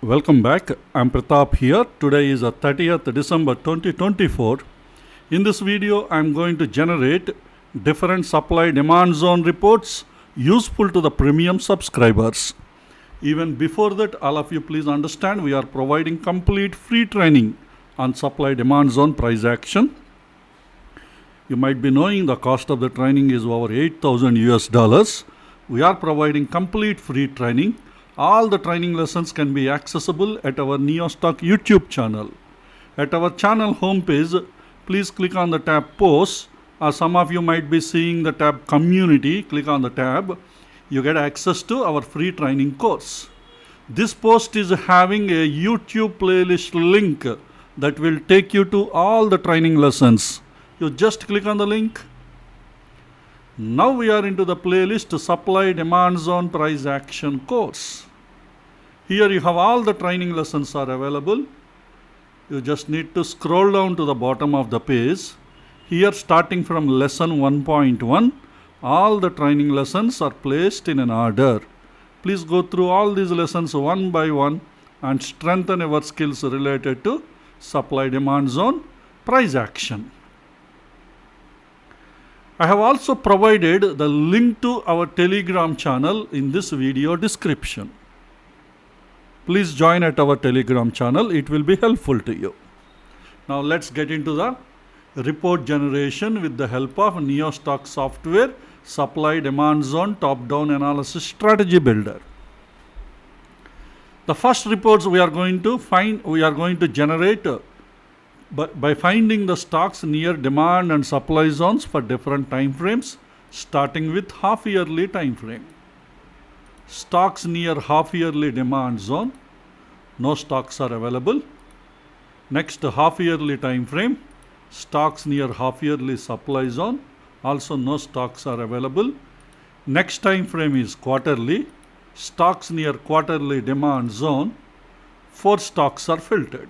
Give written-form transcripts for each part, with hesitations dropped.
Welcome back. I'm Pratap here. Today is the 30th December 2024. In this video, I'm going to generate different supply demand zone reports useful to the premium subscribers. Even before that, all of you please understand we are providing complete free training on supply demand zone price action. You might be knowing the cost of the training is over 8,000 US dollars. We are providing complete free training. All the training lessons can be accessible at our NeoStock YouTube channel. At our channel homepage, please click on the tab Posts, or some of you might be seeing the tab Community. Click on the tab. You get access to our free training course. This post is having a YouTube playlist link that will take you to all the training lessons. You just click on the link. Now we are into the playlist Supply Demand Zone Price Action course. Here you have all the training lessons are available. You just need to scroll down to the bottom of the page. Here, starting from lesson 1.1, all the training lessons are placed in an order. Please go through all these lessons one by one and strengthen your skills related to supply demand zone price action. I have also provided the link to our Telegram channel in this video description. Please join at our Telegram channel. It will be helpful to you. Now let's get into the report generation with the help of NeoStock Software Supply Demand Zone Top-Down Analysis Strategy Builder. The first reports we are going to generate by finding the stocks near demand and supply zones for different time frames, starting with half-yearly time frame. Stocks near half-yearly demand zone, no stocks are available. Next, half-yearly time frame, stocks near half-yearly supply zone, also no stocks are available. Next time frame is quarterly, stocks near quarterly demand zone, 4 stocks are filtered.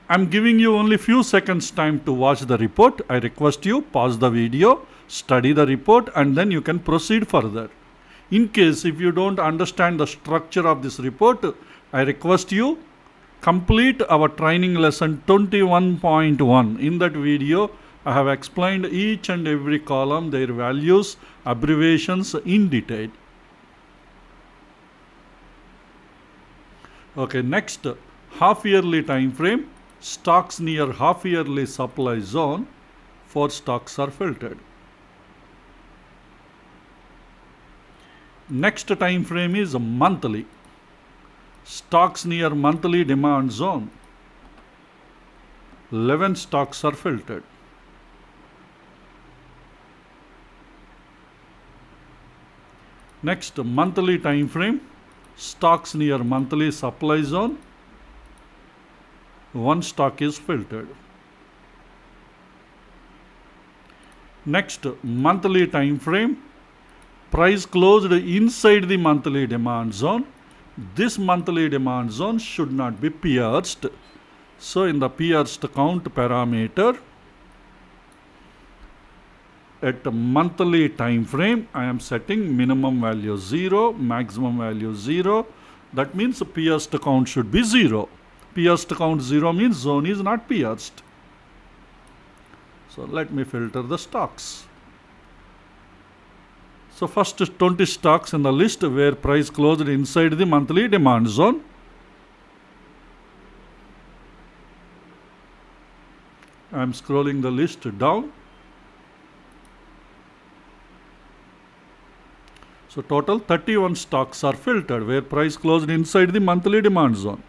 I'm giving you only few seconds time to watch the report. I request you pause the video, study the report, and then you can proceed further. In case if you don't understand the structure of this report, I request you complete our training lesson 21.1. In that video, I have explained each and every column, their values, abbreviations in detail. Okay, next, half-yearly time frame. Stocks near half-yearly supply zone, 4 stocks are filtered. Next time frame is monthly. Stocks near monthly demand zone, 11 stocks are filtered. Next, monthly time frame. Stocks near monthly supply zone, 1 stock is filtered. Next, monthly time frame. Price closed inside the monthly demand zone. This monthly demand zone should not be pierced. So in the pierced count parameter, at the monthly time frame, I am setting minimum value 0, maximum value 0. That means the pierced count should be 0. Pierced count 0 means zone is not pierced. So let me filter the stocks. So first 20 stocks in the list where price closed inside the monthly demand zone. I am scrolling the list down. So total 31 stocks are filtered where price closed inside the monthly demand zone.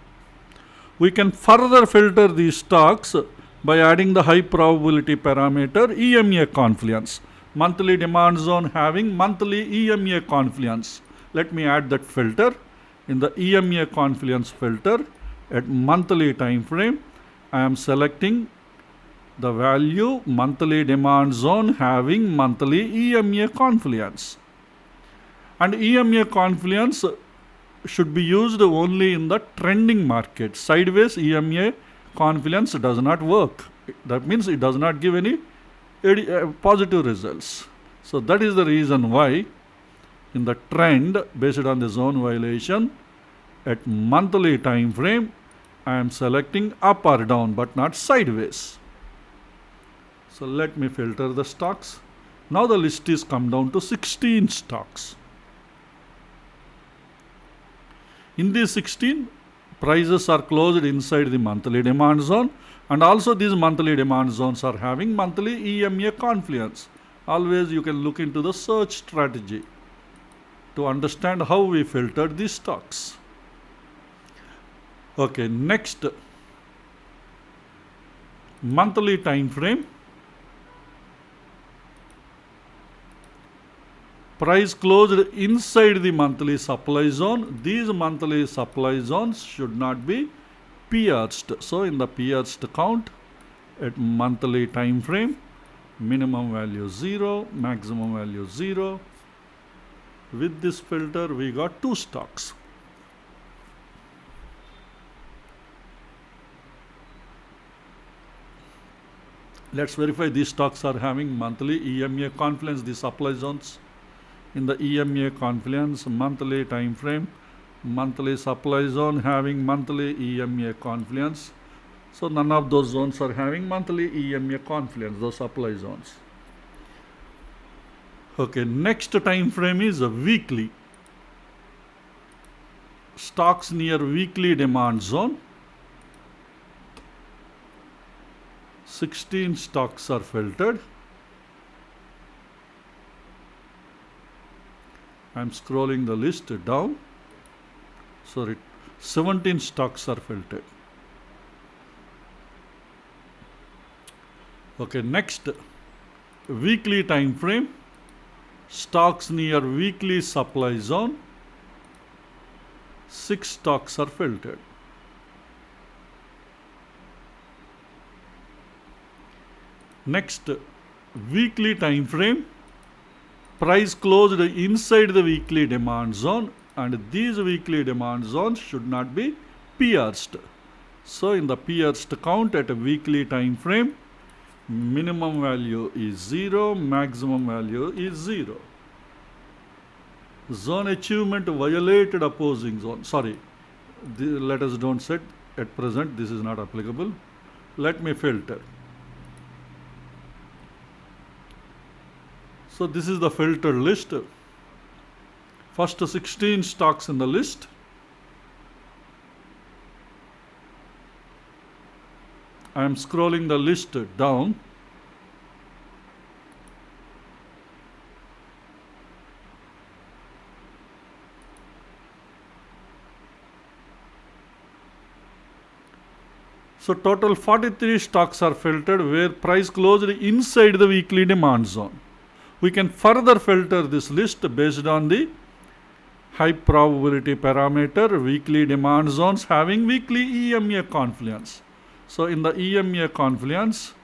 We can further filter these stocks by adding the high probability parameter EMA Confluence. Monthly demand zone having monthly EMA Confluence. Let me add that filter. In the EMA Confluence filter, at monthly time frame, I am selecting the value monthly demand zone having monthly EMA Confluence. And EMA Confluence should be used only in the trending market. Sideways EMA Confluence does not work. That means it does not give any positive results. So that is the reason why in the trend based on the zone violation, At monthly time frame, I am selecting up or down, but not sideways. So let me filter the stocks. Now the list is come down to 16 stocks. In these 16, prices are closed inside the monthly demand zone, and also these monthly demand zones are having monthly EMA Confluence. Always you can look into the search strategy to understand how we filtered these stocks. Okay, next, monthly time frame. Price closed inside the monthly supply zone. These monthly supply zones should not be pierced. So in the pierced count, at monthly time frame, minimum value 0, maximum value 0. With this filter, we got 2 stocks. Let's verify these stocks are having monthly EMA Confluence, the supply zones. In the EMA Confluence monthly time frame, monthly supply zone having monthly EMA Confluence. So none of those zones are having monthly EMA Confluence, those supply zones. Okay, next time frame is a weekly. Stocks near weekly demand zone. 16 stocks are filtered. I am scrolling the list down. Sorry, 17 stocks are filtered. Okay, next, weekly time frame. Stocks near weekly supply zone. 6 stocks are filtered. Next, weekly time frame. Price closed inside the weekly demand zone, and these weekly demand zones should not be pierced. So in the pierced count at a weekly time frame, minimum value is 0, maximum value is 0. Zone achievement violated opposing zone. Sorry, let us don't set at present, this is not applicable. Let me filter. So this is the filtered list. First 16 stocks in the list. I am scrolling the list down. So total 43 stocks are filtered where price closed inside the weekly demand zone. We can further filter this list based on the high probability parameter, weekly demand zones having weekly EMA Confluence. So in the EMA Confluence,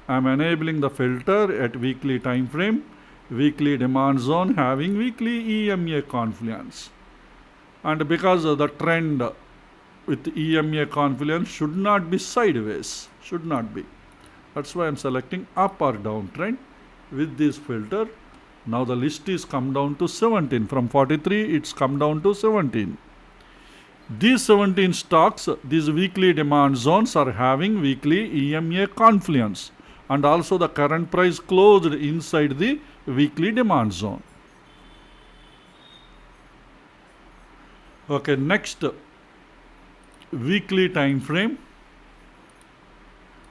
I am enabling the filter at weekly time frame, weekly demand zone having weekly EMA Confluence. And because of the trend with EMA Confluence should not be sideways, should not be. That's why I am selecting up or down trend. With this filter, now the list is come down to 17. From 43, it's come down to 17. These 17 stocks, these weekly demand zones are having weekly EMA Confluence, and also the current price closed inside the weekly demand zone. Okay, next, weekly time frame.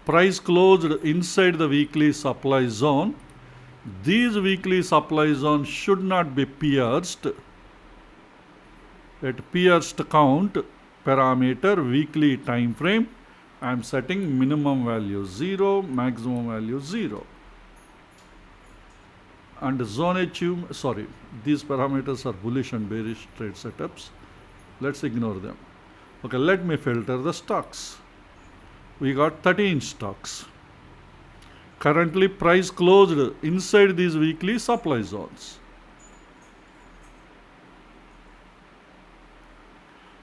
Price closed inside the weekly supply zone. These weekly supply zones should not be pierced. At pierced count parameter weekly time frame, I am setting minimum value 0, maximum value 0. And zone achievement, sorry, these parameters are bullish and bearish trade setups. Let's ignore them. Okay, let me filter the stocks. We got 13 stocks. Currently price closed inside these weekly supply zones.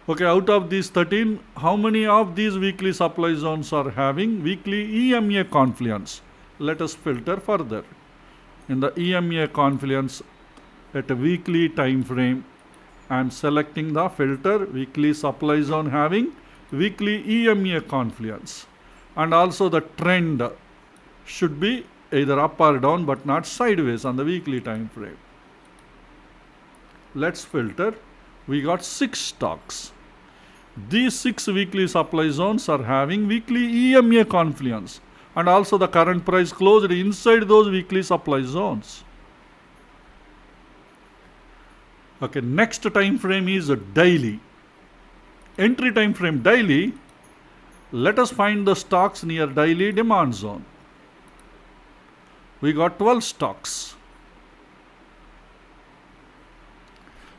Okay, out of these 13, how many of these weekly supply zones are having weekly EMA Confluence? Let us filter further. In the EMA Confluence at a weekly time frame, I am selecting the filter weekly supply zone having weekly EMA Confluence, and also the trend should be either up or down but not sideways on the weekly time frame. Let's filter. We got 6 stocks. These 6 weekly supply zones are having weekly EMA Confluence, and also the current price closed inside those weekly supply zones. Okay, next time frame is daily. Entry time frame daily. Let us find the stocks near daily demand zone. We got 12 stocks.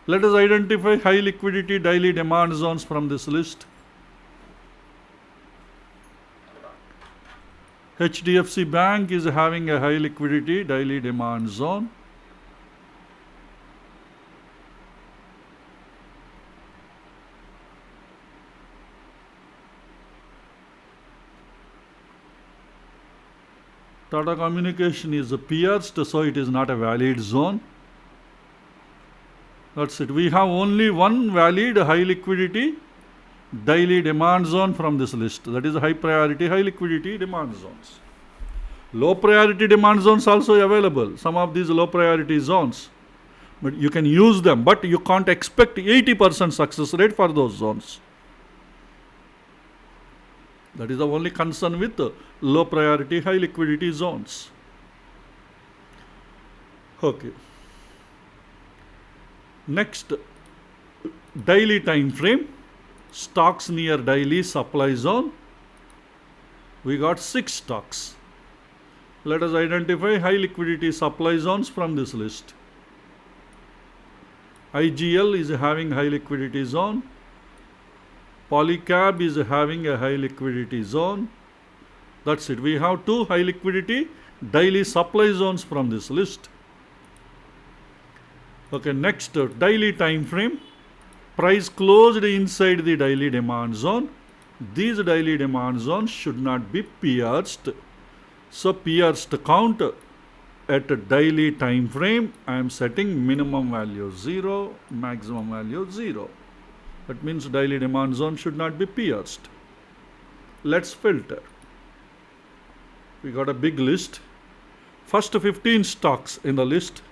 Let us identify high liquidity daily demand zones from this list. HDFC Bank is having a high liquidity daily demand zone. Tata Communication is pierced, so it is not a valid zone. That's it. We have only one valid high liquidity daily demand zone from this list. That is high priority, high liquidity demand zones. Low priority demand zones also available. Some of these low priority zones. But you can use them, but you can't expect 80% success rate for those zones. That is the only concern with low priority, high liquidity zones. Okay. Next, daily time frame. Stocks near daily supply zone. We got 6 stocks. Let us identify high liquidity supply zones from this list. IGL is having high liquidity zone. Polycab is having a high liquidity zone. That's it. We have 2 high liquidity daily supply zones from this list. Okay, next, daily time frame. Price closed inside the daily demand zone. These daily demand zones should not be pierced. So pierced count at daily time frame, I am setting minimum value 0, maximum value 0. That means daily demand zone should not be pierced. Let's filter. We got a big list. First 15 stocks in the list.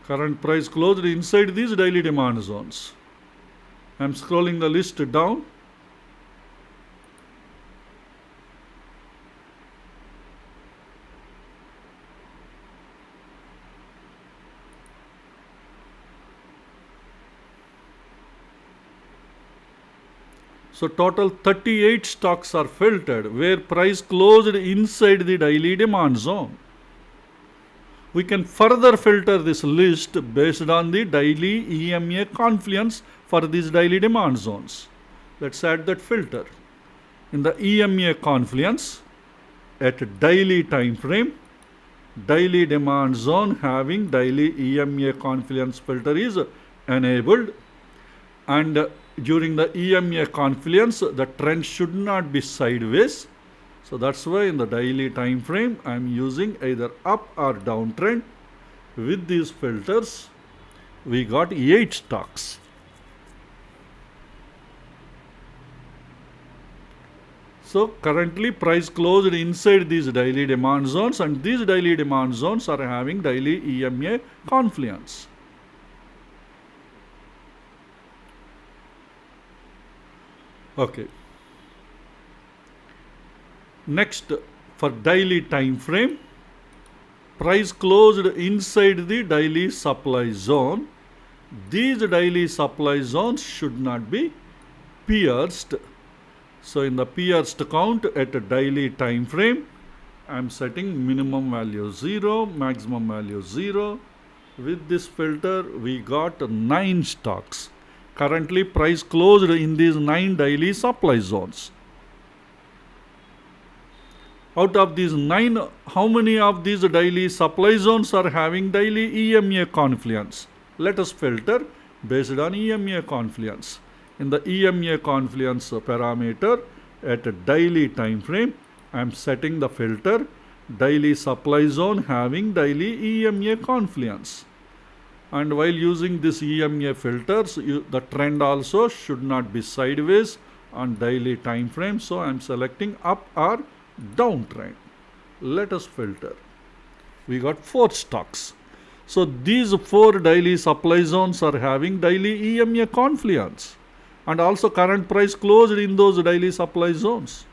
Current price closed inside these daily demand zones. I am scrolling the list down. So total 38 stocks are filtered where price closed inside the daily demand zone. We can further filter this list based on the daily EMA Confluence for these daily demand zones. Let's add that filter. In the EMA Confluence, at daily time frame, daily demand zone having daily EMA Confluence filter is enabled, and during the EMA Confluence, the trend should not be sideways. So that's why in the daily time frame, I am using either up or down trend. With these filters, we got 8 stocks. So currently price closed inside these daily demand zones, and these daily demand zones are having daily EMA Confluence. Okay. Next, for daily time frame, price closed inside the daily supply zone. These daily supply zones should not be pierced. So in the pierced count at a daily time frame, I am setting minimum value 0, maximum value 0. With this filter, we got 9 stocks. Currently price closed in these 9 daily supply zones. Out of these 9, how many of these daily supply zones are having daily EMA Confluence? Let us filter based on EMA Confluence. In the EMA Confluence parameter at a daily time frame, I am setting the filter daily supply zone having daily EMA confluence. And while using this EMA filters, the trend also should not be sideways on daily time frame. So I am selecting up or down trend. Let us filter. We got 4 stocks. So these 4 daily supply zones are having daily EMA confluence. And also current price closed in those daily supply zones.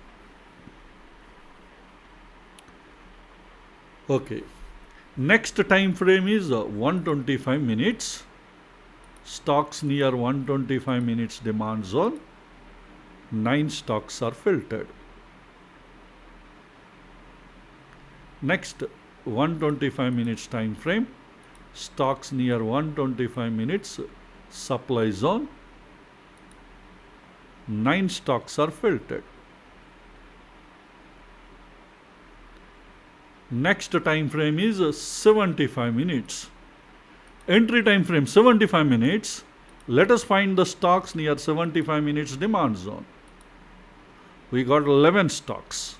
Okay. Next time frame is 125 minutes. Stocks near 125 minutes demand zone. 9 stocks are filtered. Next 125 minutes time frame. Stocks near 125 minutes supply zone. 9 stocks are filtered. Next time frame is 75 minutes. Entry time frame 75 minutes. Let us find the stocks near 75 minutes demand zone. We got 11 stocks.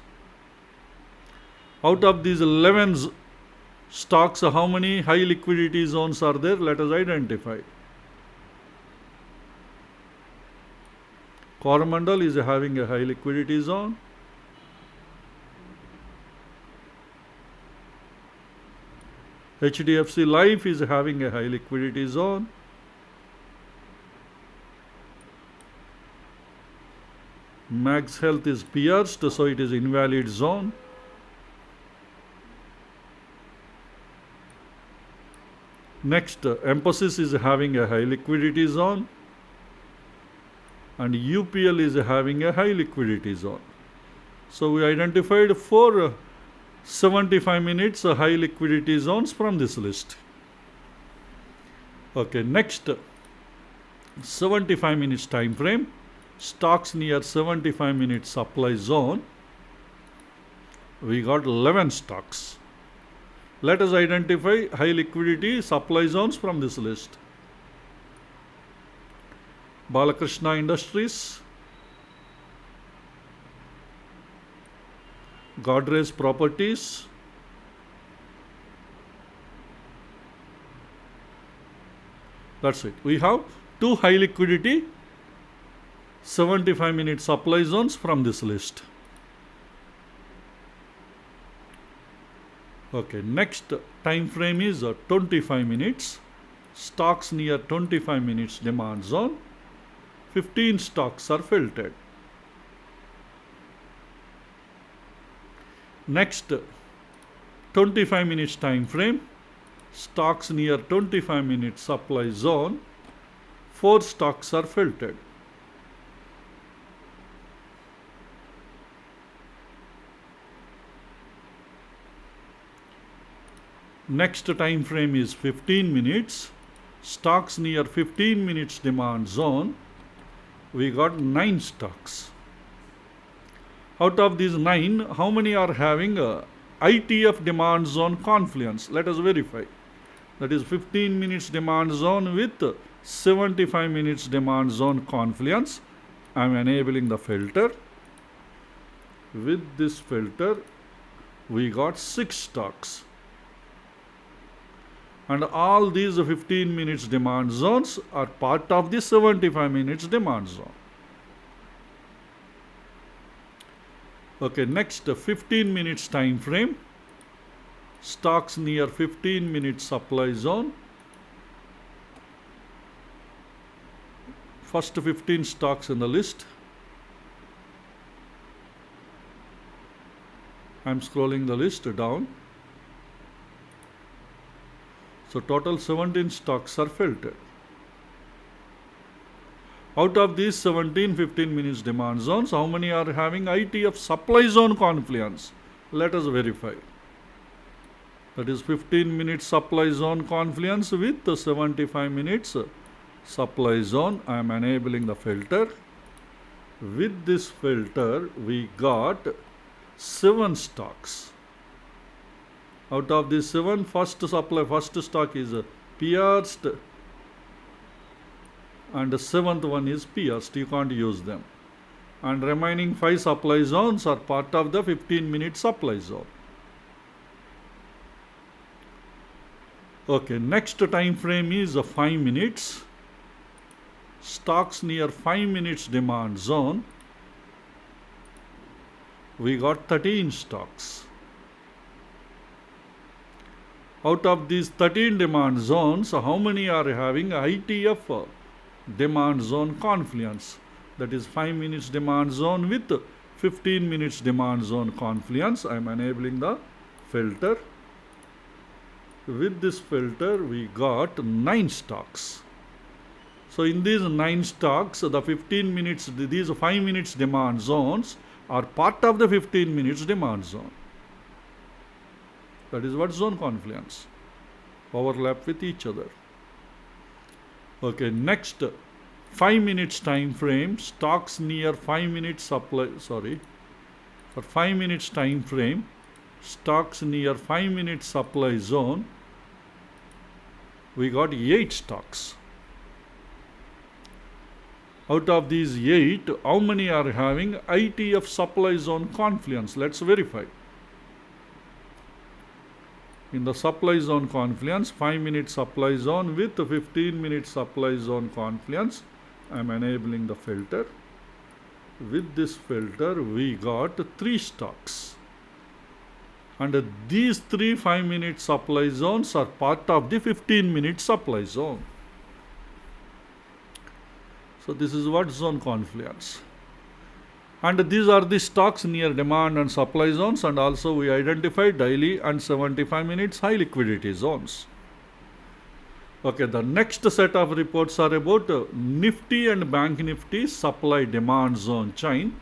Out of these 11 stocks, how many high liquidity zones are there? Let us identify. Coromandel is having a high liquidity zone. HDFC Life is having a high liquidity zone. Max Health is pierced, so it is invalid zone. Next, Emphasis is having a high liquidity zone. And UPL is having a high liquidity zone. So we identified 4 75 minutes high liquidity zones from this list. Okay, next 75 minutes time frame. Stocks near 75 minutes supply zone. We got 11 stocks. Let us identify high liquidity supply zones from this list. Balakrishna Industries, Godrej Properties, that's it. We have 2 high liquidity 75 minute supply zones from this list. Okay, next time frame is 25 minutes. Stocks near 25 minutes demand zone. 15 stocks are filtered. Next 25 minutes time frame. Stocks near 25 minutes supply zone. 4 stocks are filtered. Next time frame is 15 minutes. Stocks near 15 minutes demand zone. We got 9 stocks. Out of these 9, how many are having ITF demand zone confluence? Let us verify. That is 15 minutes demand zone with 75 minutes demand zone confluence. I am enabling the filter. With this filter, we got 6 stocks. And all these 15 minutes demand zones are part of the 75 minutes demand zone. Okay, next 15 minutes time frame. Stocks near 15 minutes supply zone. First 15 stocks in the list. I am scrolling the list down. So total 17 stocks are filtered. Out of these 17 15 minutes demand zones, how many are having ITF supply zone confluence? Let us verify. That is 15 minutes supply zone confluence with the 75 minutes supply zone. I am enabling the filter. With this filter, we got 7 stocks. Out of these 7, first stock is pierced, and the 7th one is pierced. You can't use them. And remaining 5 supply zones are part of the 15 minute supply zone. Okay, next time frame is 5 minutes. Stocks near 5 minutes demand zone. We got 13 stocks. Out of these 13 demand zones, how many are having ITF demand zone confluence? That is 5 minutes demand zone with 15 minutes demand zone confluence. I am enabling the filter. With this filter, we got 9 stocks. So in these 9 stocks, the 15 minutes, these 5 minutes demand zones are part of the 15 minutes demand zone. That is what zone confluence. Overlap with each other. Okay, next 5 minutes time frame, stocks near 5 minutes supply, for 5 minutes time frame, stocks near 5 minutes supply zone, we got 8 stocks. Out of these 8, how many are having ITF supply zone confluence? Let's verify. In the supply zone confluence, 5 minute supply zone with 15 minute supply zone confluence, I am enabling the filter. With this filter, we got 3 stocks. And these 3 5 minute supply zones are part of the 15 minute supply zone. So this is what zone confluence. And these are the stocks near demand and supply zones, and also we identified daily and 75 minutes high liquidity zones. Okay, the next set of reports are about NIFTY and BANKNIFTY supply demand zone chain.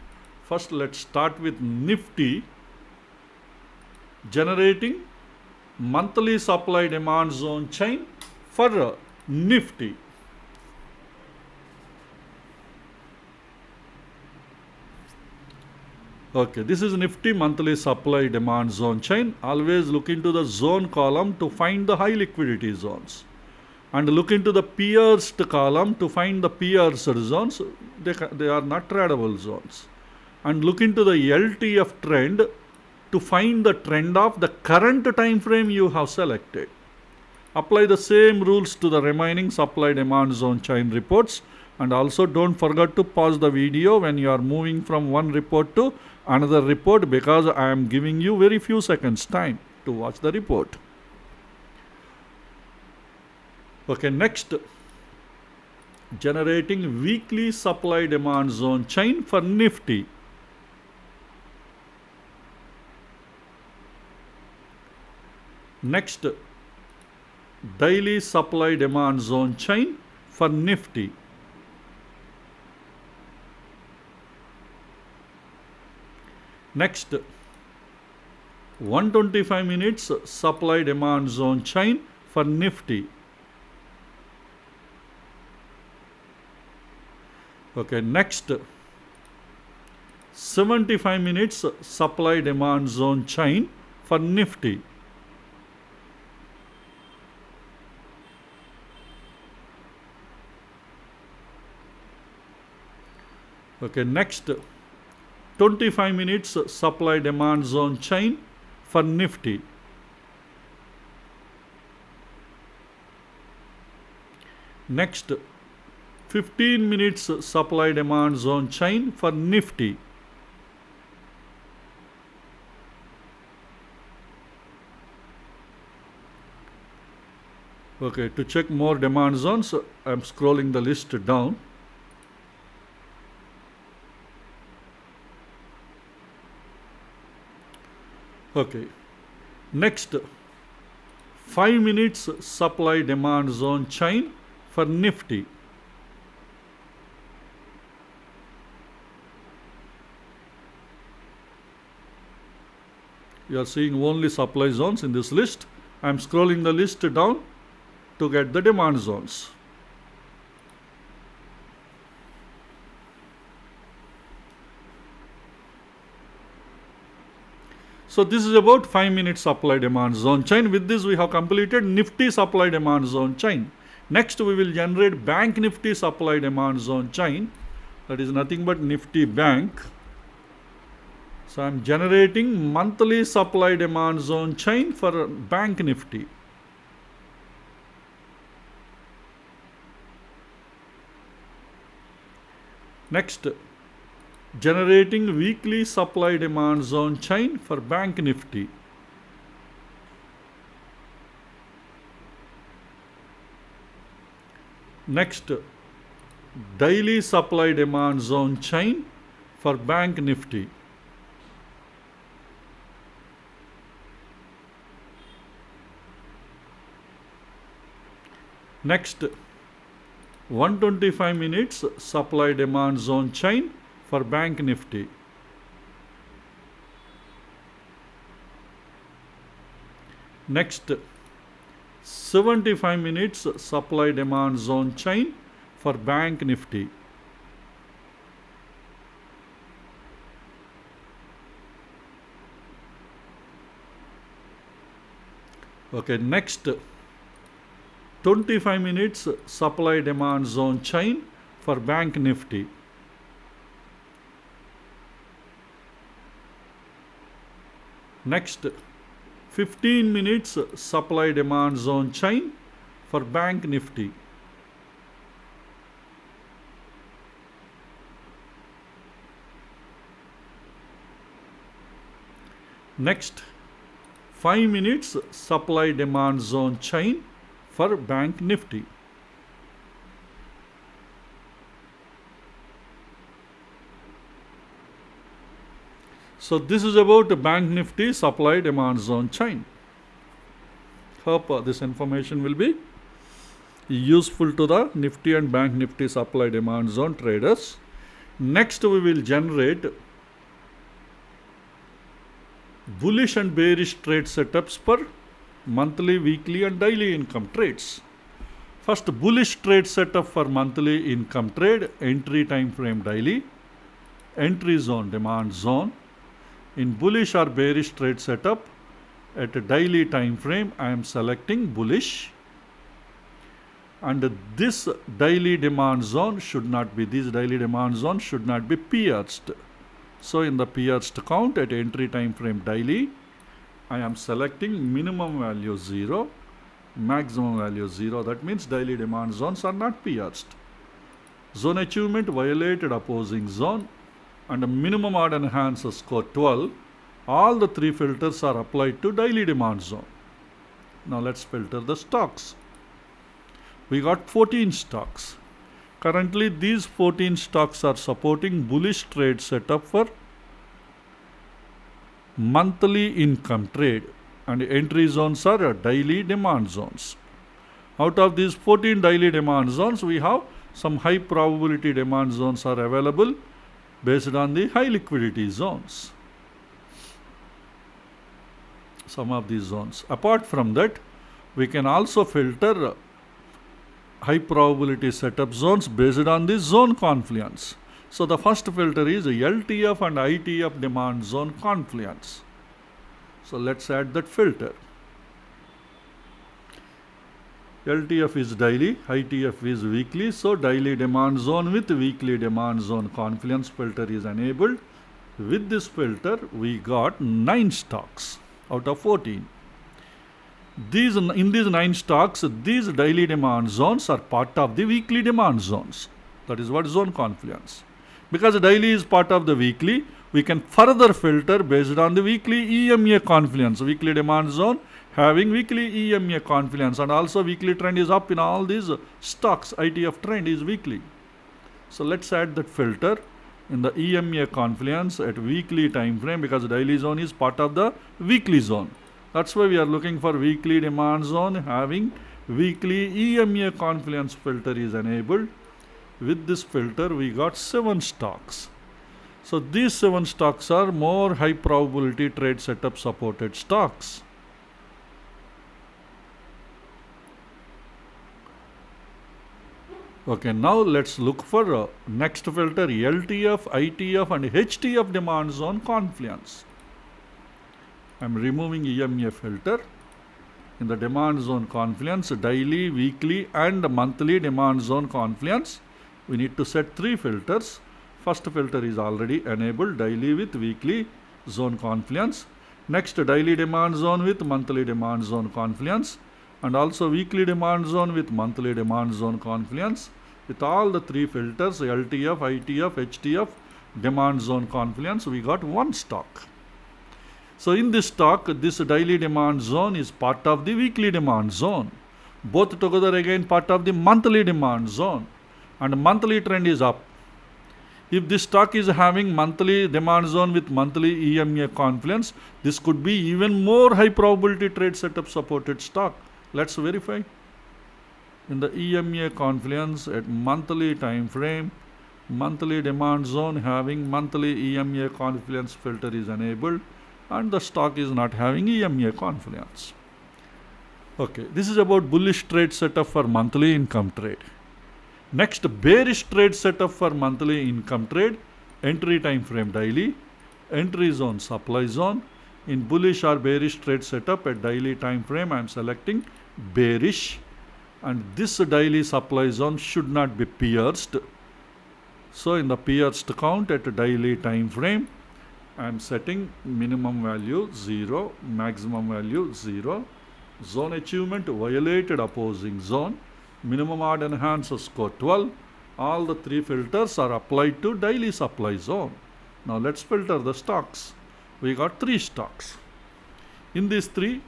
First, let's start with NIFTY. Generating monthly supply demand zone chain for NIFTY. Okay, this is NIFTY monthly supply demand zone chain. Always look into the zone column to find the high liquidity zones. And look into the pierced column to find the pierced zones. They are not tradable zones. And look into the LTF trend to find the trend of the current time frame you have selected. Apply the same rules to the remaining supply demand zone chain reports. And also don't forget to pause the video when you are moving from one report to another report, because I am giving you very few seconds time to watch the report. Okay, next, generating weekly supply demand zone chain for NIFTY. Next, daily supply demand zone chain for NIFTY. Next, 125 minutes supply demand zone chain for NIFTY. Okay, next, 75 minutes supply demand zone chain for NIFTY. Okay, next, 25 minutes supply demand zone chain for NIFTY. Next, 15 minutes supply demand zone chain for NIFTY. Okay, to check more demand zones, I am scrolling the list down. Okay, next, 5 minutes supply demand zone chain for NIFTY. You are seeing only supply zones in this list. I am scrolling the list down to get the demand zones. So this is about 5 minute supply demand zone chain. With this, we have completed NIFTY supply demand zone chain. Next, we will generate BANKNIFTY supply demand zone chain. That is nothing but NIFTY Bank. So I am generating monthly supply demand zone chain for BANKNIFTY. Next, generating weekly supply demand zone chain for Bank Nifty. Next, daily supply demand zone chain for Bank Nifty. Next, 125 minutes supply demand zone chain for Bank Nifty. Next, 75 minutes supply demand zone chain for Bank Nifty. Okay, next 25 minutes supply demand zone chain for Bank Nifty. Next 15 minutes supply demand zone chain for Bank Nifty. Next 5 minutes supply demand zone chain for Bank Nifty. So this is about Bank Nifty supply demand zone chain. Hope this information will be useful to the Nifty and Bank Nifty supply demand zone traders. Next, we will generate bullish and bearish trade setups for monthly, weekly and daily income trades. First, bullish trade setup for monthly income trade, entry time frame daily, entry zone, demand zone. In bullish or bearish trade setup, at a daily time frame, I am selecting bullish. And this daily demand zone should not be, pierced. So in the pierced count at entry time frame daily, I am selecting minimum value 0, maximum value 0. That means daily demand zones are not pierced. Zone achievement violated opposing zone and a minimum odd enhancer score 12. All the three filters are applied to daily demand zone. Now let's filter the stocks. We got 14 stocks. Currently these 14 stocks are supporting bullish trade setup for monthly income trade, and entry zones are daily demand zones. Out of these 14 daily demand zones, we have some high probability demand zones are available based on the high liquidity zones. Some of these zones. Apart from that, we can also filter high probability setup zones based on the zone confluence. So the first filter is LTF and ITF demand zone confluence. So let's add that filter. LTF is daily, ITF is weekly. So daily demand zone with weekly demand zone confluence filter is enabled. With this filter, we got 9 stocks out of 14. In these 9 stocks, these daily demand zones are part of the weekly demand zones. That is what zone confluence. Because daily is part of the weekly, we can further filter based on the weekly EMA confluence, weekly demand zone having weekly EMA confluence, and also weekly trend is up in all these stocks. ITF trend is weekly. So let's add that filter in the EMA confluence at weekly time frame, because daily zone is part of the weekly zone. That's why we are looking for weekly demand zone having weekly EMA confluence filter is enabled. With this filter, we got 7 stocks. So these 7 stocks are more high probability trade setup supported stocks. Okay, now let's look for next filter, LTF, ITF and HTF demand zone confluence. I am removing EMA filter. In the demand zone confluence, daily, weekly and monthly demand zone confluence, we need to set 3 filters. First filter is already enabled, daily with weekly zone confluence. Next, daily demand zone with monthly demand zone confluence, and also weekly demand zone with monthly demand zone confluence. With all the three filters, LTF, ITF, HTF, demand zone confluence, we got one stock. So in this stock, this daily demand zone is part of the weekly demand zone. Both together again part of the monthly demand zone. And monthly trend is up. If this stock is having monthly demand zone with monthly EMA confluence, this could be even more high probability trade setup supported stock. Let's verify. In the EMA confluence at monthly time frame, monthly demand zone having monthly EMA confluence filter is enabled, and the stock is not having EMA confluence. Okay, this is about bullish trade setup for monthly income trade. Next, bearish trade setup for monthly income trade, entry time frame daily, entry zone supply zone. In bullish or bearish trade setup at daily time frame, I am selecting bearish, and this daily supply zone should not be pierced. So in the pierced count at daily time frame, I am setting minimum value 0, maximum value 0. Zone achievement violated opposing zone. Minimum odd enhancer score 12. All the three filters are applied to daily supply zone. Now let's filter the stocks. We got 3 stocks. In these three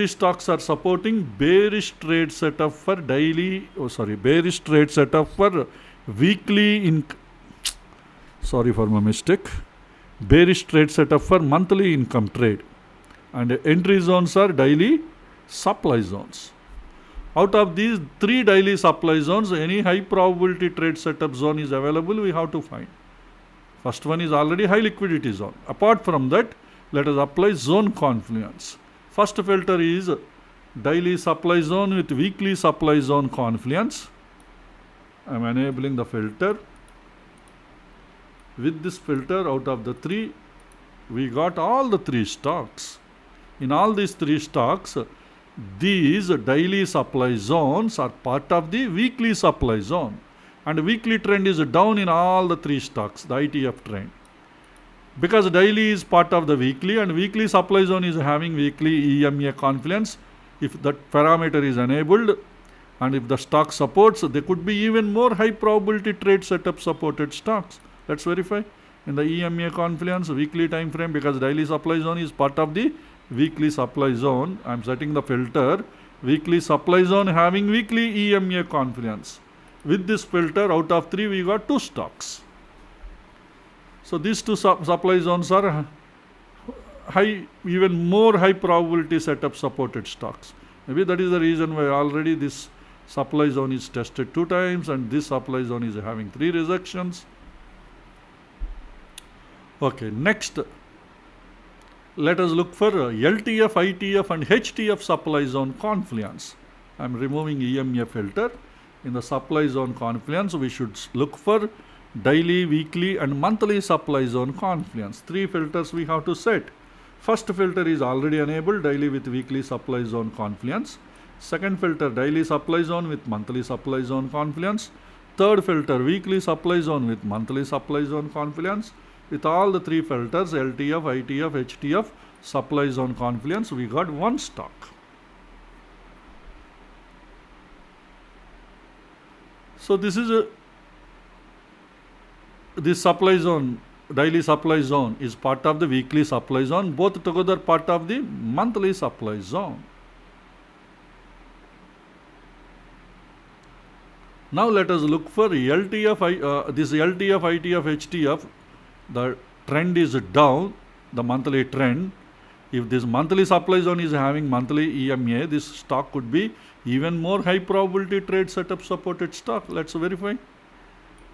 stocks are supporting bearish trade setup for bearish trade setup for weekly sorry for my mistake. Bearish trade setup for monthly income trade. And entry zones are daily supply zones. Out of these 3 daily supply zones, any high probability trade setup zone is available, we have to find. First one is already high liquidity zone. Apart from that, let us apply zone confluence. First filter is daily supply zone with weekly supply zone confluence. I am enabling the filter. With this filter, out of the 3, we got all the 3 stocks. In all these 3 stocks, these daily supply zones are part of the weekly supply zone. And weekly trend is down in all the 3 stocks, the ITF trend. Because daily is part of the weekly and weekly supply zone is having weekly EMA confluence. If that parameter is enabled and if the stock supports, there could be even more high probability trade setup supported stocks. Let's verify. In the EMA confluence, weekly time frame, because daily supply zone is part of the weekly supply zone, I am setting the filter weekly supply zone having weekly EMA confluence. With this filter, out of 3, we got 2 stocks. So these 2 supply zones are high, even more high probability setup supported stocks. Maybe that is the reason why already this supply zone is tested 2 times and this supply zone is having 3 rejections. Okay, next, let us look for LTF, ITF and HTF supply zone confluence. I am removing EMA filter. In the supply zone confluence, we should look for daily, weekly and monthly supply zone confluence. 3 filters we have to set. First filter is already enabled, daily with weekly supply zone confluence. Second filter, daily supply zone with monthly supply zone confluence. Third filter, weekly supply zone with monthly supply zone confluence. With all the 3 filters, LTF, ITF, HTF, supply zone confluence, we got 1 stock. So this is this supply zone, daily supply zone is part of the weekly supply zone, both together part of the monthly supply zone. Now let us look for LTF, this LTF, ITF, HTF. The trend is down, the monthly trend. If this monthly supply zone is having monthly EMA, this stock could be even more high probability trade setup supported stock. Let's verify.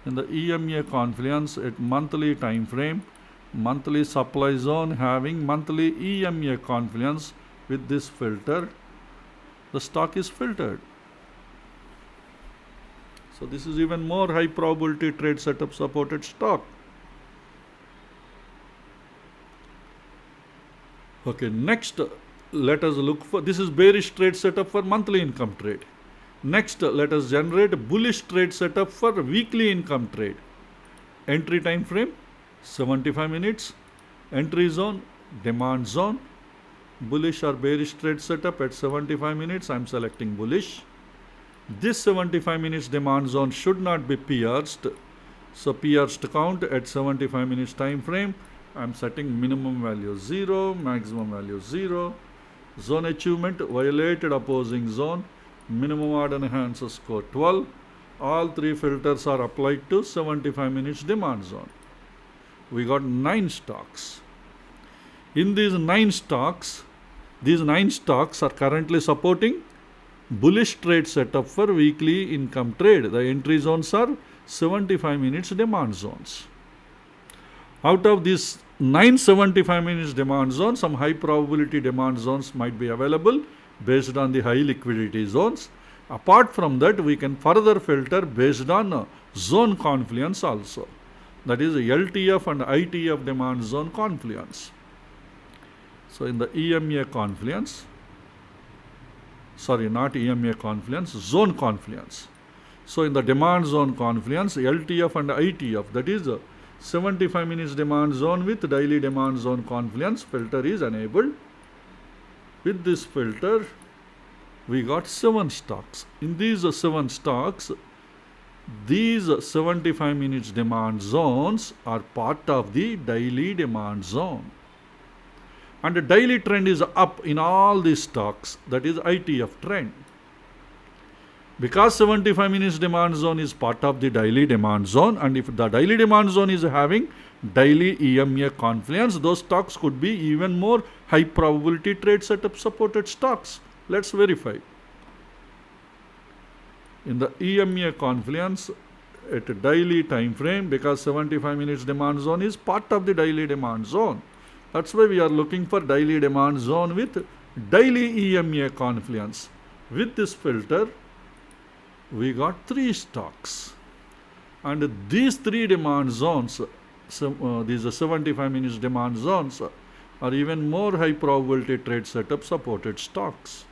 In the EMA confluence at monthly time frame, monthly supply zone having monthly EMA confluence, with this filter, the stock is filtered. So this is even more high probability trade setup supported stock. Okay, next let us look for, this is bearish trade setup for monthly income trade. Next, let us generate bullish trade setup for weekly income trade. Entry time frame 75 minutes, entry zone, demand zone, bullish or bearish trade setup at 75 minutes. I am selecting bullish. This 75 minutes demand zone should not be pierced. So pierced count at 75 minutes time frame. I'm setting minimum value 0, maximum value 0. Zone achievement, violated opposing zone. Minimum odd enhancer score 12. All three filters are applied to 75 minutes demand zone. We got 9 stocks. In these 9 stocks are currently supporting bullish trade setup for weekly income trade. The entry zones are 75 minutes demand zones. Out of these 9 75 minutes demand zones, some high probability demand zones might be available based on the high liquidity zones. Apart from that, we can further filter based on zone confluence also. That is LTF and ITF demand zone confluence. So in the EMA confluence, sorry, not EMA confluence, zone confluence. So in the demand zone confluence, LTF and ITF, that is 75 minutes demand zone with daily demand zone confluence filter is enabled. With this filter, we got 7 stocks. In these 7 stocks, these 75 minutes demand zones are part of the daily demand zone. And the daily trend is up in all these stocks, that is ITF trend. Because 75 minutes demand zone is part of the daily demand zone, and if the daily demand zone is having daily EMA confluence, those stocks could be even more high probability trade setup supported stocks. Let's verify. In the EMA confluence at daily time frame, because 75 minutes demand zone is part of the daily demand zone. That's why we are looking for daily demand zone with daily EMA confluence. With this filter, we got 3 stocks. And these 3 demand zones, these 75 minutes demand zones, are even more high probability trade setup supported stocks.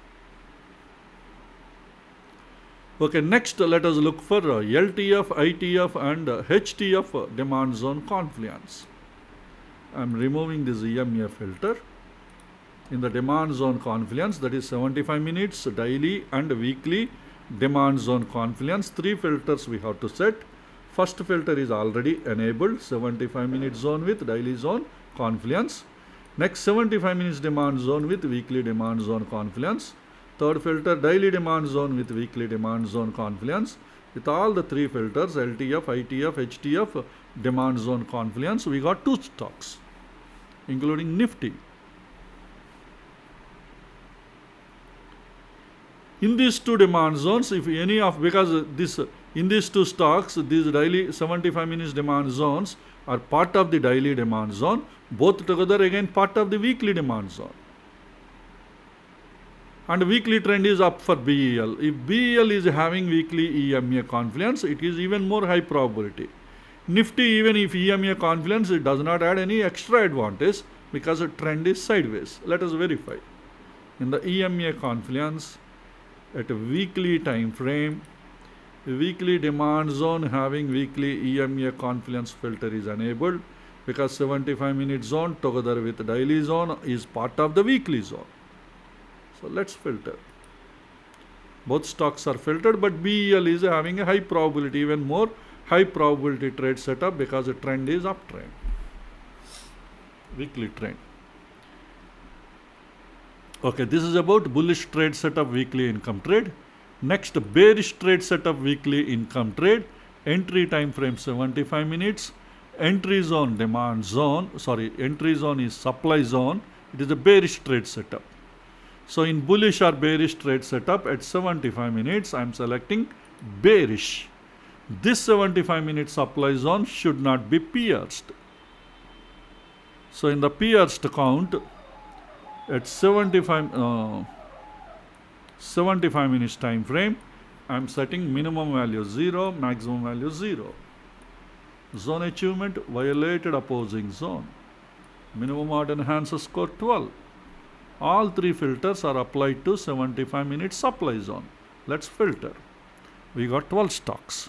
Okay, next let us look for LTF, ITF and HTF demand zone confluence. I am removing this EMA filter. In the demand zone confluence, that is 75 minutes daily and weekly demand zone confluence, 3 filters we have to set. First filter is already enabled, 75 minute zone with daily zone confluence. Next 75 minutes demand zone with weekly demand zone confluence. Third filter, daily demand zone with weekly demand zone confluence. With all the 3 filters, LTF, ITF, HTF demand zone confluence, we got 2 stocks, including NIFTY. In these 2 demand zones, if any of, because this in these 2 stocks, these daily 75 minutes demand zones are part of the daily demand zone, both together again part of the weekly demand zone. And weekly trend is up for BEL. If BEL is having weekly EMA confluence, it is even more high probability. NIFTY, even if EMA confluence, it does not add any extra advantage because the trend is sideways. Let us verify. In the EMA confluence, at a weekly time frame, weekly demand zone having weekly EMA confluence filter is enabled because 75 minute zone together with daily zone is part of the weekly zone. So let's filter. Both stocks are filtered, but BEL is having a high probability, even more high probability trade setup because the trend is uptrend. Weekly trend. Okay, this is about bullish trade setup weekly income trade. Next, bearish trade setup weekly income trade. Entry time frame 75 minutes. Entry zone demand zone. Entry zone is supply zone. It is a bearish trade setup. So in bullish or bearish trade setup at 75 minutes, I am selecting bearish. This 75 minute supply zone should not be pierced. So in the pierced count, at 75 minutes time frame, I am setting minimum value 0, maximum value 0. Zone achievement, violated opposing zone. Minimum odd enhancer score 12. All 3 filters are applied to 75 minute supply zone. Let's filter. We got 12 stocks.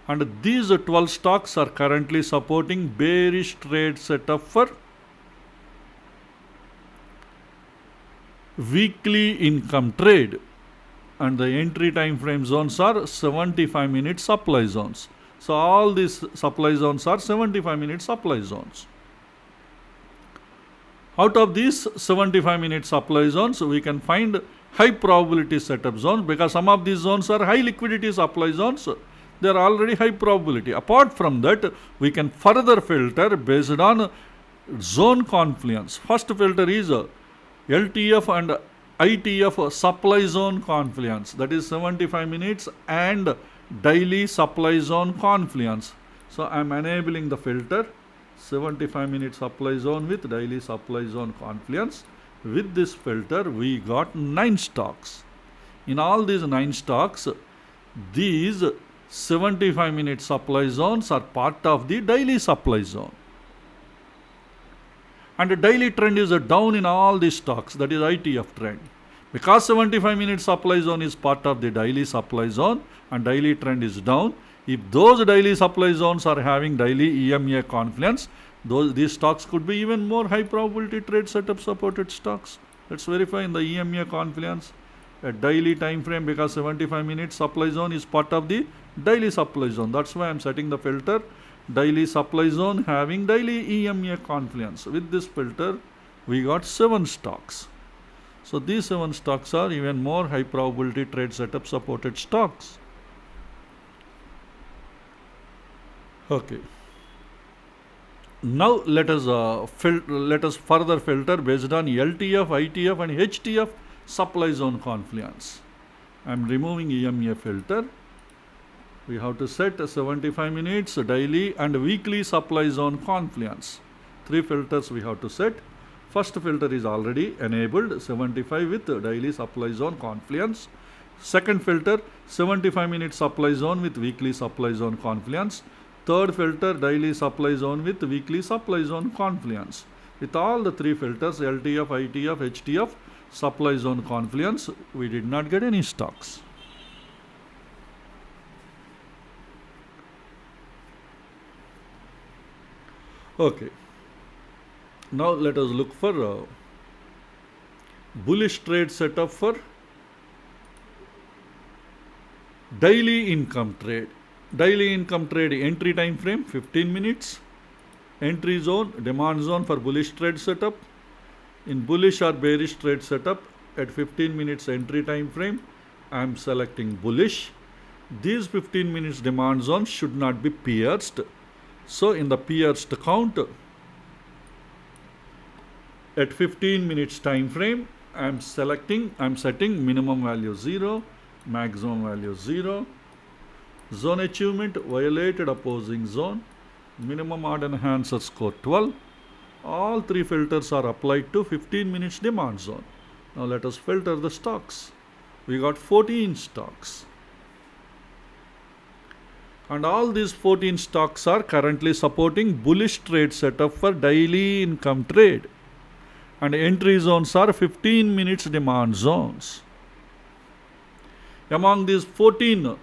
And these 12 stocks are currently supporting bearish trade setup for weekly income trade, and the entry time frame zones are 75-minute supply zones. So all these supply zones are 75-minute supply zones. Out of these 75-minute supply zones, we can find high probability setup zones, because some of these zones are high liquidity supply zones. They are already high probability. Apart from that, we can further filter based on zone confluence. First filter is LTF and ITF supply zone confluence, that is 75 minutes and daily supply zone confluence. So I am enabling the filter 75-minute supply zone with daily supply zone confluence. With this filter, we got 9 stocks. In all these 9 stocks, these 75-minute supply zones are part of the daily supply zone. And the daily trend is down in all these stocks, that is ITF trend. Because 75-minute supply zone is part of the daily supply zone and daily trend is down, if those daily supply zones are having daily EMA confluence, these stocks could be even more high probability trade setup supported stocks. Let's verify in the EMA confluence a daily time frame, because 75-minute supply zone is part of the daily supply zone. That's why I'm setting the filter daily supply zone having daily EMA confluence. With this filter, we got 7 stocks. So these 7 stocks are even more high probability trade setup supported stocks. Okay. Now let us further filter based on LTF, ITF and HTF supply zone confluence. I am removing EMA filter. We have to set 75 minutes daily and weekly supply zone confluence. 3 filters we have to set. First filter is already enabled, 75 with daily supply zone confluence. Second filter, 75-minute supply zone with weekly supply zone confluence. Third filter, daily supply zone with weekly supply zone confluence. With all the 3 filters, LTF, ITF, HTF, supply zone confluence, we did not get any stocks. Okay. Now let us look for bullish trade setup for daily income trade. Daily income trade entry time frame 15 minutes. Entry zone, demand zone for bullish trade setup. In bullish or bearish trade setup at 15 minutes entry time frame, I am selecting bullish. These 15 minutes demand zone should not be pierced. So in the pierced count, at 15 minutes time frame, I am setting minimum value 0, maximum value 0. Zone achievement, violated opposing zone, minimum odd enhancer score 12. All 3 filters are applied to 15 minutes demand zone. Now let us filter the stocks. We got 14 stocks. And all these 14 stocks are currently supporting bullish trade setup for daily income trade. And entry zones are 15 minutes demand zones. Among these 14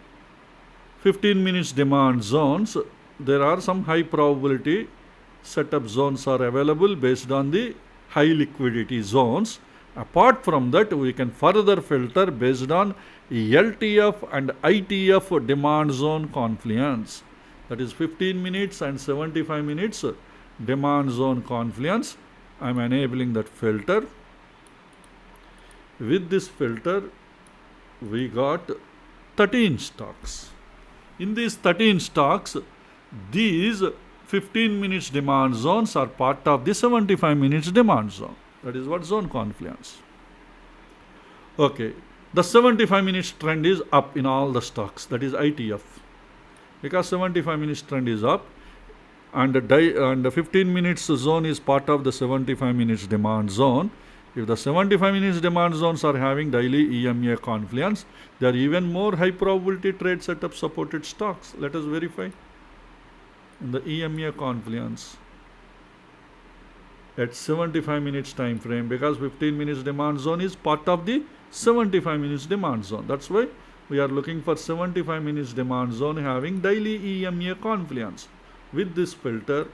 15 minutes demand zones, there are some high probability setup zones are available based on the high liquidity zones. Apart from that, we can further filter based on LTF and ITF demand zone confluence. That is 15 minutes and 75 minutes demand zone confluence. I am enabling that filter. With this filter, we got 13 stocks. In these 13 stocks, these 15 minutes demand zones are part of the 75 minutes demand zone. That is what zone confluence. Okay, the 75 minutes trend is up in all the stocks, that is ITF. Because 75 minutes trend is up and the 15 minutes zone is part of the 75 minutes demand zone. If the 75 minutes demand zones are having daily EMA confluence, they are even more high probability trade setup supported stocks. Let us verify in the EMA confluence at 75 minutes time frame, because 15 minutes demand zone is part of the 75 minutes demand zone. That's why we are looking for 75 minutes demand zone having daily EMA confluence. With this filter,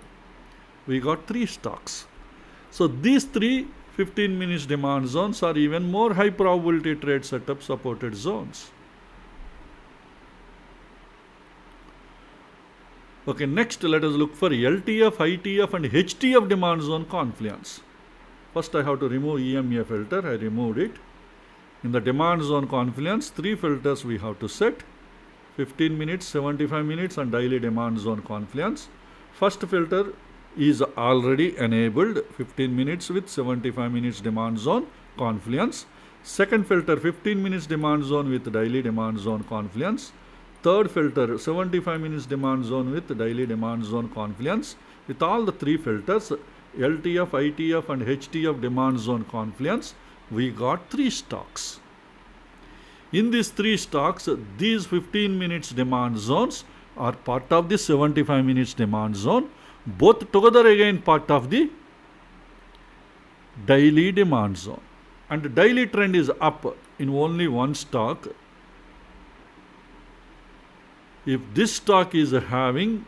we got 3 stocks. So these 3 15 minutes demand zones are even more high probability trade setup supported zones. Okay, next let us look for LTF, ITF and HTF demand zone confluence. First I have to remove EMA filter. I removed it. In the demand zone confluence, 3 filters we have to set: 15 minutes, 75 minutes and daily demand zone confluence. First filter is already enabled, 15 minutes with 75 minutes demand zone confluence. Second filter, 15 minutes demand zone with daily demand zone confluence. Third filter, 75 minutes demand zone with daily demand zone confluence. With all the 3 filters, LTF, ITF and HTF demand zone confluence, we got 3 stocks. In these 3 stocks, these 15 minutes demand zones are part of the 75 minutes demand zone, both together again part of the daily demand zone. And the daily trend is up in only one stock. If this stock is having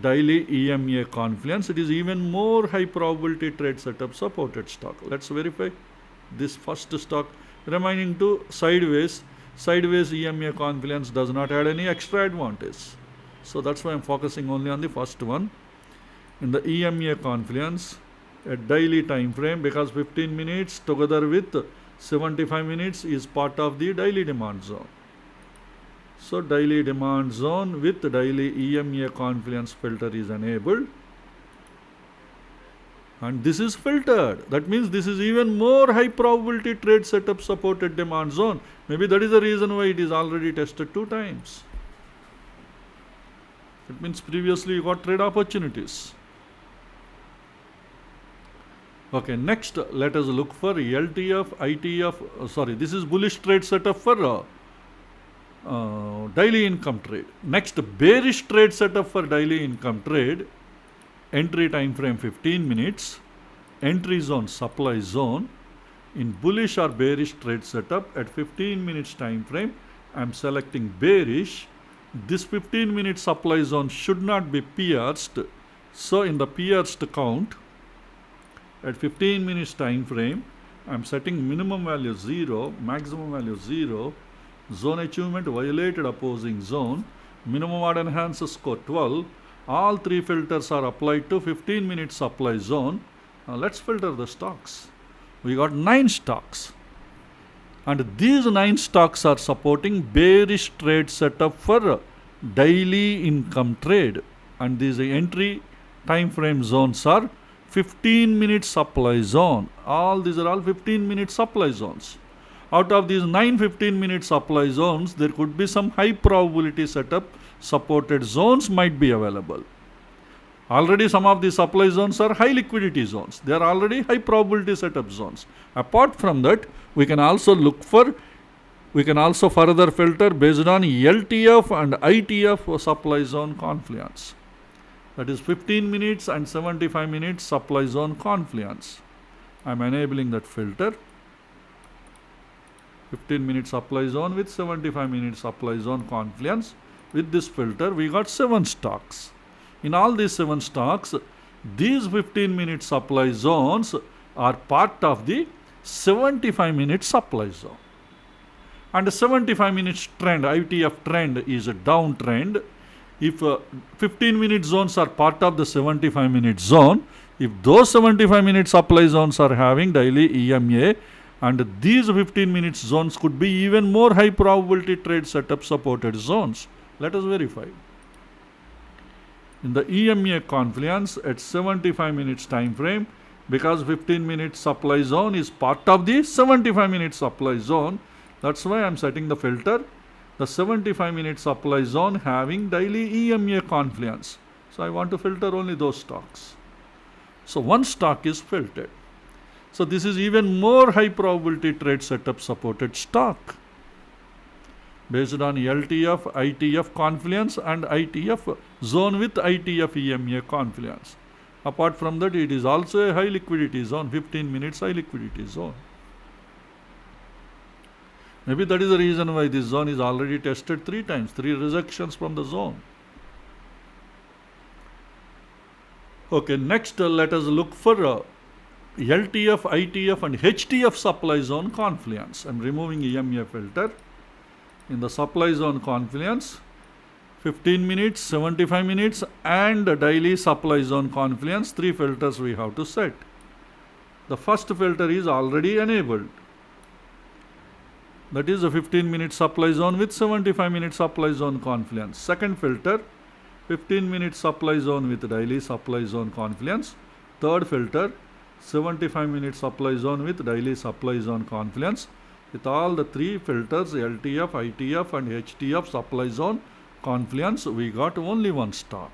daily EMA confluence, it is even more high probability trade setup supported stock. Let's verify this first stock remaining to sideways. Sideways EMA confluence does not add any extra advantage. So that's why I'm focusing only on the first one. In the EMA confluence, a daily time frame, because 15 minutes together with 75 minutes is part of the daily demand zone. So daily demand zone with daily EMA confluence filter is enabled. And this is filtered. That means this is even more high probability trade setup supported demand zone. Maybe that is the reason why it is already tested 2 times. It means previously you got trade opportunities. Okay, next let us look for LTF, ITF, this is bullish trade setup for daily income trade. Next, bearish trade setup for daily income trade. Entry time frame 15 minutes. Entry zone supply zone. In bullish or bearish trade setup at 15 minutes time frame, I am selecting bearish. This 15 minute supply zone should not be pierced. So in the pierced count, at 15 minutes time frame, I am setting minimum value 0, maximum value 0. Zone achievement violated opposing zone. Minimum odd enhancer score 12. All 3 filters are applied to 15 minute supply zone. Now let's filter the stocks. We got 9 stocks. And these 9 stocks are supporting bearish trade setup for daily income trade. And these entry time frame zones are 15 minute supply zone. All these are all 15 minute supply zones. Out of these 9 15 minute supply zones, there could be some high probability setup supported zones might be available. Already some of the supply zones are high liquidity zones. They are already high probability setup zones. Apart from that, we can also further filter based on LTF and ITF supply zone confluence. That is 15 minutes and 75 minutes supply zone confluence. I am enabling that filter. 15 minute supply zone with 75 minute supply zone confluence. With this filter, we got 7 stocks. In all these 7 stocks, these 15 minute supply zones are part of the 75 minute supply zone. And the 75 minutes trend, ITF trend, is a downtrend. If 15 minute zones are part of the 75 minute zone, if those 75 minute supply zones are having daily EMA, and these 15 minutes zones could be even more high probability trade setup supported zones. Let us verify. In the EMA confluence at 75 minutes time frame, because 15 minutes supply zone is part of the 75 minute supply zone, that's why I am setting the filter. The 75 minute supply zone having daily EMA confluence. So I want to filter only those stocks. So one stock is filtered. So this is even more high probability trade setup supported stock based on LTF, ITF confluence and ITF zone with ITF EMA confluence. Apart from that, it is also a high liquidity zone, 15 minutes high liquidity zone. Maybe that is the reason why this zone is already tested 3 times, 3 rejections from the zone. Okay, next let us look for LTF, ITF and HTF supply zone confluence. I'm removing EMA filter. In the supply zone confluence, 15 minutes, 75 minutes and daily supply zone confluence, 3 filters we have to set. The first filter is already enabled. That is a 15-minute supply zone with 75-minute supply zone confluence. Second filter, 15-minute supply zone with daily supply zone confluence. Third filter, 75-minute supply zone with daily supply zone confluence. With all the 3 filters, LTF, ITF and HTF supply zone confluence, we got only one stock.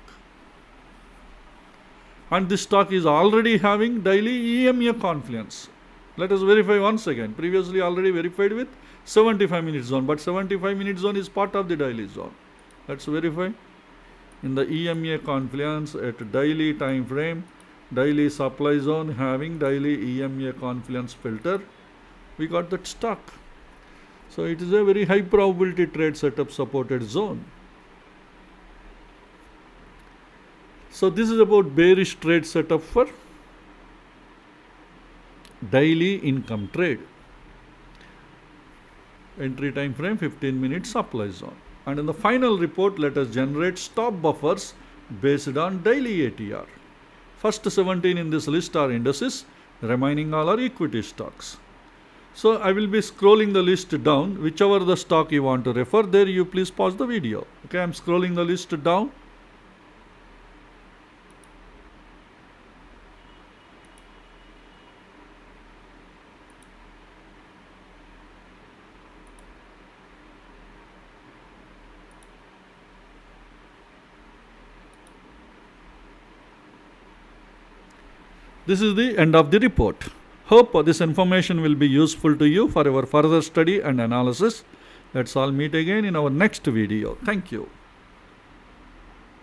And this stock is already having daily EMA confluence. Let us verify once again. Previously already verified with 75-minute zone, but 75-minute zone is part of the daily zone. Let's verify. In the EMA confluence at daily time frame, daily supply zone having daily EMA confluence filter, we got that stock. So it is a very high probability trade setup supported zone. So this is about bearish trade setup for daily income trade. Entry time frame 15 minute supply zone. And in the final report, let us generate stop buffers based on daily ATR. First 17 in this list are indices, remaining all are equity stocks. So I will be scrolling the list down. Whichever the stock you want to refer, there you please pause the video. Okay, I'm scrolling the list down. This is the end of the report. Hope this information will be useful to you for your further study and analysis. Let's all meet again in our next video. Thank you.